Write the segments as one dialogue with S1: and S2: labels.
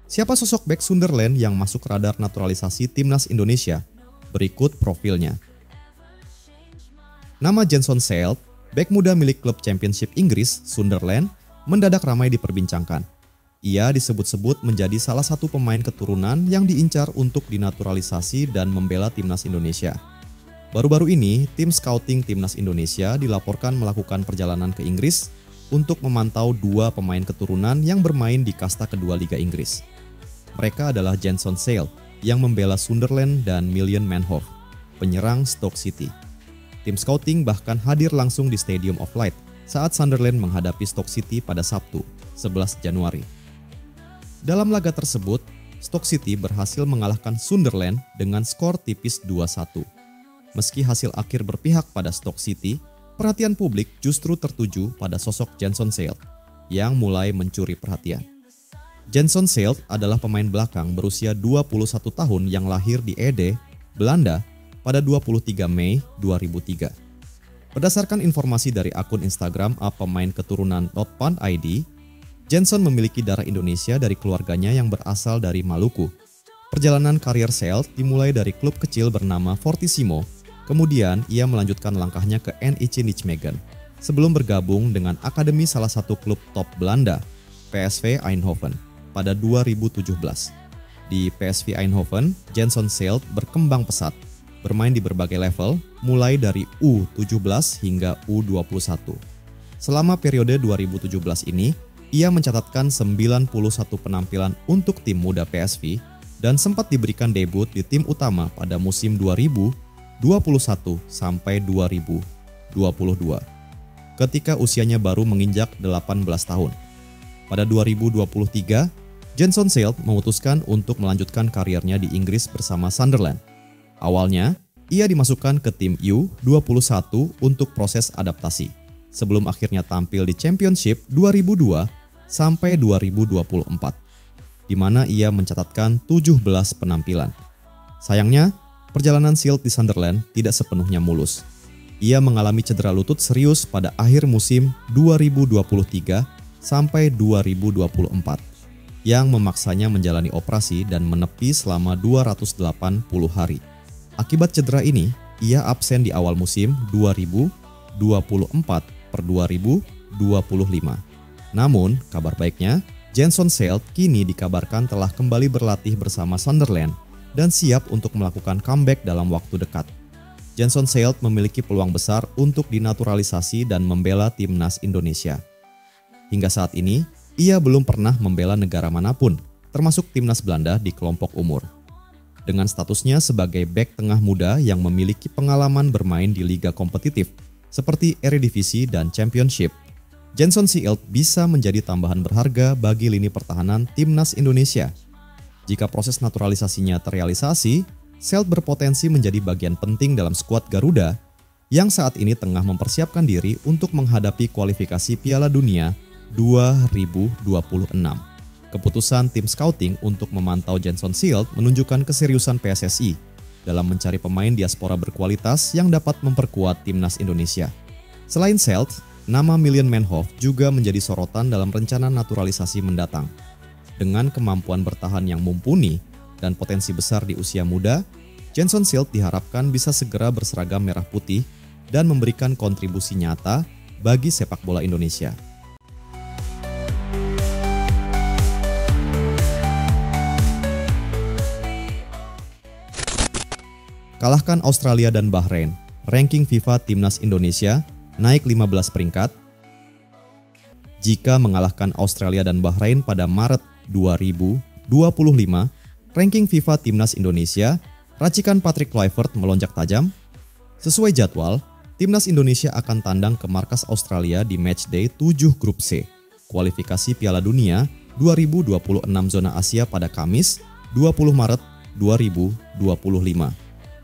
S1: Siapa sosok bek Sunderland yang masuk radar naturalisasi timnas Indonesia? Berikut profilnya. Nama Jason Seilt, bek muda milik klub Championship Inggris, Sunderland, mendadak ramai diperbincangkan. Ia disebut-sebut menjadi salah satu pemain keturunan yang diincar untuk dinaturalisasi dan membela timnas Indonesia. Baru-baru ini, tim scouting timnas Indonesia dilaporkan melakukan perjalanan ke Inggris untuk memantau dua pemain keturunan yang bermain di kasta kedua Liga Inggris. Mereka adalah Jason Seilt yang membela Sunderland dan Million Manhoef, penyerang Stoke City. Tim scouting bahkan hadir langsung di Stadium of Light saat Sunderland menghadapi Stoke City pada Sabtu, 11 Januari. Dalam laga tersebut, Stoke City berhasil mengalahkan Sunderland dengan skor tipis 2-1. Meski hasil akhir berpihak pada Stoke City, perhatian publik justru tertuju pada sosok Jason Seilt yang mulai mencuri perhatian. Jason Seilt adalah pemain belakang berusia 21 tahun yang lahir di Ede, Belanda pada 23 Mei 2003. Berdasarkan informasi dari akun Instagram pemain keturunan .pan.id, Jason memiliki darah Indonesia dari keluarganya yang berasal dari Maluku. Perjalanan karir Seilt dimulai dari klub kecil bernama Fortissimo, kemudian ia melanjutkan langkahnya ke NEC Nijmegen sebelum bergabung dengan akademi salah satu klub top Belanda, PSV Eindhoven, pada 2017. Di PSV Eindhoven, Jason Seilt berkembang pesat, bermain di berbagai level, mulai dari U17 hingga U21. Selama periode 2017 ini, ia mencatatkan 91 penampilan untuk tim muda PSV dan sempat diberikan debut di tim utama pada musim 2021 sampai 2022, ketika usianya baru menginjak 18 tahun. Pada 2023, Jason Seilt memutuskan untuk melanjutkan karirnya di Inggris bersama Sunderland. Awalnya, ia dimasukkan ke tim U21 untuk proses adaptasi, sebelum akhirnya tampil di Championship 2002 sampai 2024, di mana ia mencatatkan 17 penampilan. Sayangnya, perjalanan Seilt di Sunderland tidak sepenuhnya mulus. Ia mengalami cedera lutut serius pada akhir musim 2023 sampai 2024. Yang memaksanya menjalani operasi dan menepi selama 280 hari. Akibat cedera ini, ia absen di awal musim 2024/2025. Namun, kabar baiknya, Jason Seilt kini dikabarkan telah kembali berlatih bersama Sunderland dan siap untuk melakukan comeback dalam waktu dekat. Jason Seilt memiliki peluang besar untuk dinaturalisasi dan membela timnas Indonesia. Hingga saat ini, ia belum pernah membela negara manapun, termasuk timnas Belanda di kelompok umur. Dengan statusnya sebagai bek tengah muda yang memiliki pengalaman bermain di liga kompetitif seperti Eredivisie dan Championship, Jason Seilt bisa menjadi tambahan berharga bagi lini pertahanan timnas Indonesia. Jika proses naturalisasinya terrealisasi, Seilt berpotensi menjadi bagian penting dalam skuad Garuda yang saat ini tengah mempersiapkan diri untuk menghadapi kualifikasi Piala Dunia 2026. Keputusan tim scouting untuk memantau Jason Seilt menunjukkan keseriusan PSSI dalam mencari pemain diaspora berkualitas yang dapat memperkuat timnas Indonesia. Selain Seilt, nama Million Manhoef juga menjadi sorotan dalam rencana naturalisasi mendatang. Dengan kemampuan bertahan yang mumpuni dan potensi besar di usia muda, Jason Seilt diharapkan bisa segera berseragam merah putih dan memberikan kontribusi nyata bagi sepak bola Indonesia. Kalahkan Australia dan Bahrain, ranking FIFA Timnas Indonesia naik 15 peringkat. Jika mengalahkan Australia dan Bahrain pada Maret 2025, ranking FIFA Timnas Indonesia, racikan Patrick Kluivert melonjak tajam. Sesuai jadwal, Timnas Indonesia akan tandang ke markas Australia di matchday 7 grup C, kualifikasi Piala Dunia 2026 zona Asia pada Kamis 20 Maret 2025.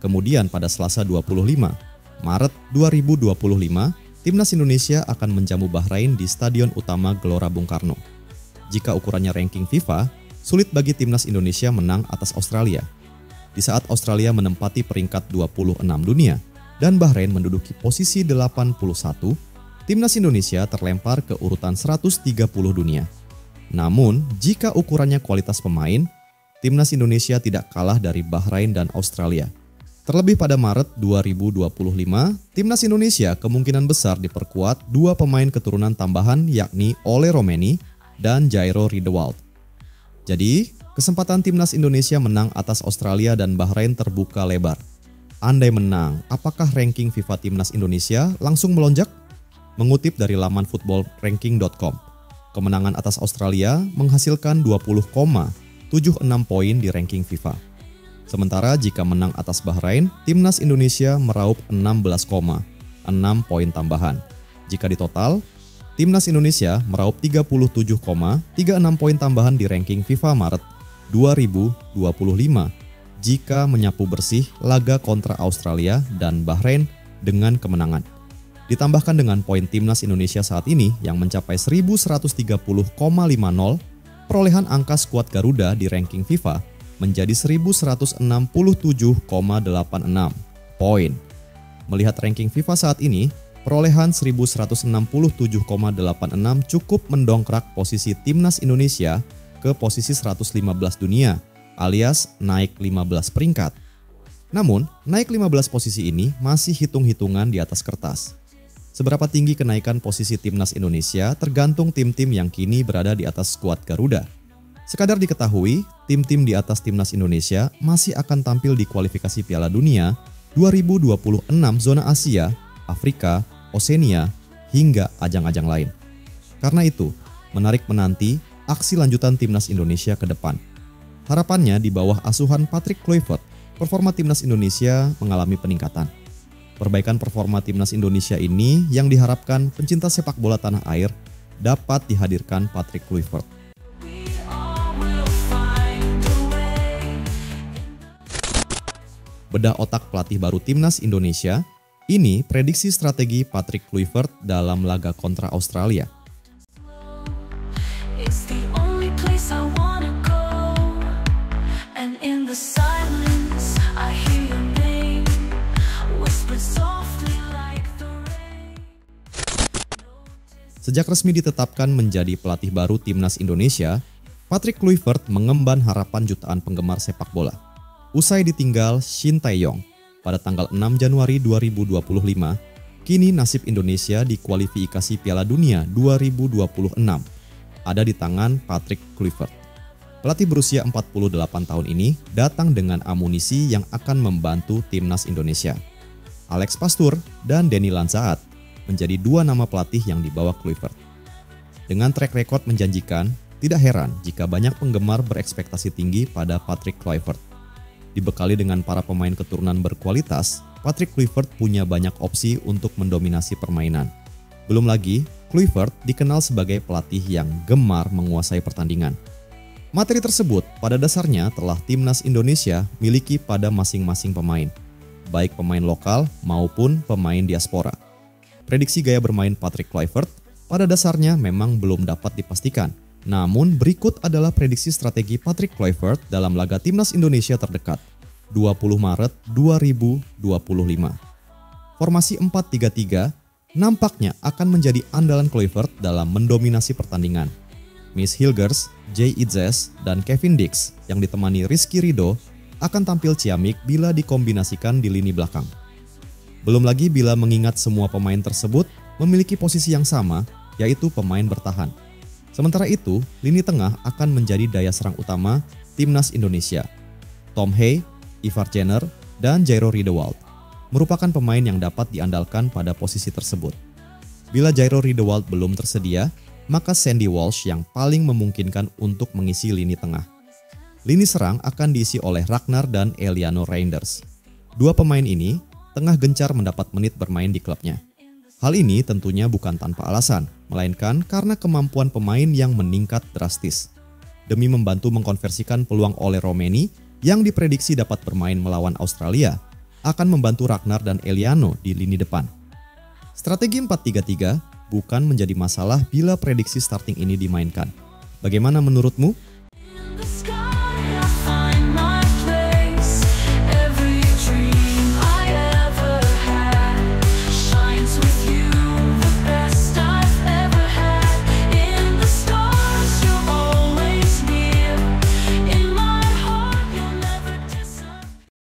S1: Kemudian pada Selasa 25 Maret 2025, Timnas Indonesia akan menjamu Bahrain di Stadion Utama Gelora Bung Karno. Jika ukurannya ranking FIFA, sulit bagi Timnas Indonesia menang atas Australia. Di saat Australia menempati peringkat 26 dunia dan Bahrain menduduki posisi 81, timnas Indonesia terlempar ke urutan 130 dunia. Namun, jika ukurannya kualitas pemain, timnas Indonesia tidak kalah dari Bahrain dan Australia. Terlebih pada Maret 2025, timnas Indonesia kemungkinan besar diperkuat dua pemain keturunan tambahan yakni Ole Romeni dan Jairo Riedewald. Jadi, kesempatan timnas Indonesia menang atas Australia dan Bahrain terbuka lebar. Andai menang, apakah ranking FIFA timnas Indonesia langsung melonjak? Mengutip dari laman footballranking.com, kemenangan atas Australia menghasilkan 20,76 poin di ranking FIFA. Sementara jika menang atas Bahrain, timnas Indonesia meraup 16,6 poin tambahan. Jika ditotal, timnas Indonesia meraup 37,36 poin tambahan di ranking FIFA Maret 2025 jika menyapu bersih laga kontra Australia dan Bahrain dengan kemenangan. Ditambahkan dengan poin timnas Indonesia saat ini yang mencapai 1130,50, perolehan angka skuad Garuda di ranking FIFA menjadi 1167,86 poin. Melihat ranking FIFA saat ini, perolehan 1167,86 cukup mendongkrak posisi timnas Indonesia ke posisi 115 dunia, alias naik 15 peringkat. Namun, naik 15 posisi ini masih hitung-hitungan di atas kertas. Seberapa tinggi kenaikan posisi timnas Indonesia tergantung tim-tim yang kini berada di atas skuad Garuda. Sekadar diketahui, tim-tim di atas timnas Indonesia masih akan tampil di kualifikasi Piala Dunia 2026 zona Asia, Afrika, Oseania, hingga ajang-ajang lain. Karena itu, menarik menanti aksi lanjutan timnas Indonesia ke depan. Harapannya di bawah asuhan Patrick Kluivert, performa timnas Indonesia mengalami peningkatan. Perbaikan performa timnas Indonesia ini yang diharapkan pencinta sepak bola tanah air dapat dihadirkan Patrick Kluivert. Bedah otak pelatih baru timnas Indonesia, ini prediksi strategi Patrick Kluivert dalam laga kontra Australia. Sejak resmi ditetapkan menjadi pelatih baru timnas Indonesia, Patrick Kluivert mengemban harapan jutaan penggemar sepak bola. Usai ditinggal Shin Tae-yong pada tanggal 6 Januari 2025, kini nasib Indonesia di kualifikasi Piala Dunia 2026 ada di tangan Patrick Kluivert. Pelatih berusia 48 tahun ini datang dengan amunisi yang akan membantu timnas Indonesia. Alex Pastur dan Denny Lanzaat menjadi dua nama pelatih yang dibawa Kluivert. Dengan track record menjanjikan, tidak heran jika banyak penggemar berekspektasi tinggi pada Patrick Kluivert. Dibekali dengan para pemain keturunan berkualitas, Patrick Kluivert punya banyak opsi untuk mendominasi permainan. Belum lagi, Kluivert dikenal sebagai pelatih yang gemar menguasai pertandingan. Materi tersebut pada dasarnya telah timnas Indonesia miliki pada masing-masing pemain, baik pemain lokal maupun pemain diaspora. Prediksi gaya bermain Patrick Kluivert pada dasarnya memang belum dapat dipastikan. Namun berikut adalah prediksi strategi Patrick Kluivert dalam laga timnas Indonesia terdekat, 20 Maret 2025. Formasi 4-3-3 nampaknya akan menjadi andalan Kluivert dalam mendominasi pertandingan. Miss Hilgers, Jay Itzes, dan Kevin Dix yang ditemani Rizky Ridho akan tampil ciamik bila dikombinasikan di lini belakang. Belum lagi bila mengingat semua pemain tersebut memiliki posisi yang sama, yaitu pemain bertahan. Sementara itu, lini tengah akan menjadi daya serang utama timnas Indonesia. Tom Hay, Ivar Jenner, dan Jairo Riedewald merupakan pemain yang dapat diandalkan pada posisi tersebut. Bila Jairo Riedewald belum tersedia, maka Sandy Walsh yang paling memungkinkan untuk mengisi lini tengah. Lini serang akan diisi oleh Ragnar dan Eliano Reinders. Dua pemain ini tengah gencar mendapat menit bermain di klubnya. Hal ini tentunya bukan tanpa alasan, melainkan karena kemampuan pemain yang meningkat drastis. Demi membantu mengkonversikan peluang Ole Romeni yang diprediksi dapat bermain melawan Australia, akan membantu Ragnar dan Eliano di lini depan. Strategi 4-3-3 bukan menjadi masalah bila prediksi starting ini dimainkan. Bagaimana menurutmu?